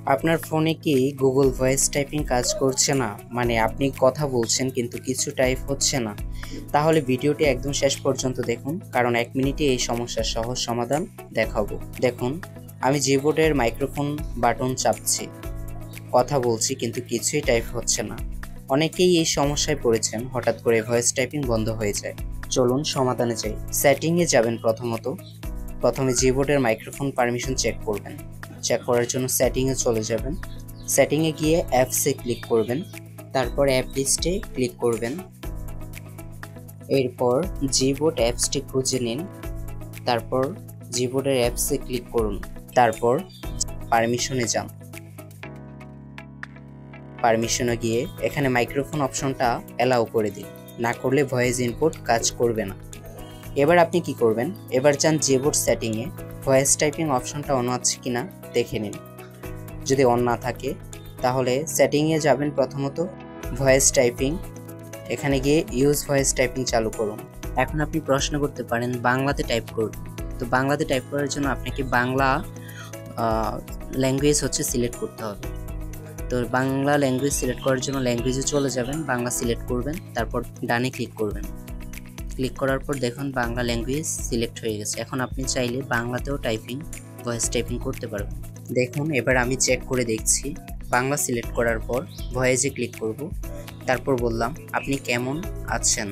আপনার ফোনে কি গুগল ভয়েস টাইপিং কাজ করছে না, মানে আপনি কথা বলছেন কিন্তু কিছু টাইপ হচ্ছে না? তাহলে ভিডিওটি একদম শেষ পর্যন্ত দেখুন, কারণ 1 মিনিটে এই সমস্যার সহজ সমাধান দেখাবো। দেখুন, আমি জিবোর্ডের মাইক্রোফোন বাটন চাপছি, কথা বলছি কিন্তু কিছুই টাইপ হচ্ছে না। অনেকেই এই সমস্যায় পড়েছেন, হঠাৎ করে ভয়েস টাইপিং বন্ধ হয়ে যায়। চলুন সমাধানে যাই। সেটিংয়ে যাবেন। প্রথমে জিবোর্ডের মাইক্রোফোন পারমিশন চেক করবেন। চেক করার জন্য সেটিংয়ে চলে যাবেন। সেটিংয়ে গিয়ে অ্যাপসে ক্লিক করবেন, তারপর অ্যাপ লিস্টে ক্লিক করবেন। এরপর জিবোর্ড অ্যাপসটি খুঁজে নিন, তারপর জিবোর্ডের অ্যাপসে ক্লিক করুন, তারপর পারমিশনে যান। পারমিশনে গিয়ে এখানে মাইক্রোফোন অপশনটা অ্যালাউ করে দিন, না করলে ভয়েস ইনপুট কাজ করবে না। এবার আপনি কি করবেন, এবার যান জিবোর্ড সেটিংয়ে, ভয়েস টাইপিং অপশনটা অন আছে কিনা দেখে নিন। যদি অন না থাকে তাহলে সেটিংয়ে যাবেন, প্রথমত ভয়েস টাইপিং, এখানে গিয়ে ইউজ ভয়েস টাইপিং চালু করুন। এখন আপনি প্রশ্ন করতে পারেন বাংলাতে টাইপ করুন। তো বাংলাতে টাইপ করার জন্য আপনাকে বাংলা ল্যাঙ্গুয়েজ সিলেক্ট করতে হবে। তো বাংলা ল্যাঙ্গুয়েজ সিলেক্ট করার জন্য ল্যাঙ্গুয়েজে চলে যাবেন, বাংলা সিলেক্ট করবেন, তারপর ডানে ক্লিক করবেন। ক্লিক করার পর দেখুন বাংলা ল্যাঙ্গুয়েজ সিলেক্ট হয়ে গেছে। এখন আপনি চাইলে বাংলাতেও ভয়েস টাইপিং করতে পারবেন। দেখুন, এবার আমি চেক করে দেখছি। বাংলা সিলেক্ট করার পর ভয়েসে ক্লিক করব, তারপর বললাম আপনি কেমন আছেন,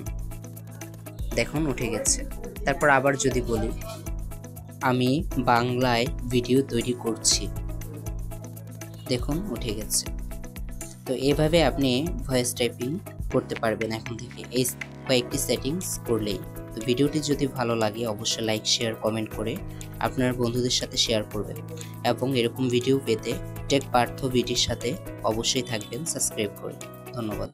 দেখুন উঠে গেছে। তারপর আবার যদি বলি আমি বাংলায় ভিডিও তৈরি করছি, দেখুন উঠে গেছে। তো এইভাবে আপনি ভয়েস টাইপিং করতে পারবেন এখন থেকে, এই কয়েকটি সেটিংস করলেই। তো ভিডিওটি যদি ভালো লাগে অবশ্যই লাইক, শেয়ার, কমেন্ট করে আপনার বন্ধুদের সাথে শেয়ার করবেন, এবং এরকম ভিডিও পেতে টেক পার্থ বিটির সাথে অবশ্যই থাকবেন সাবস্ক্রাইব করে। ধন্যবাদ।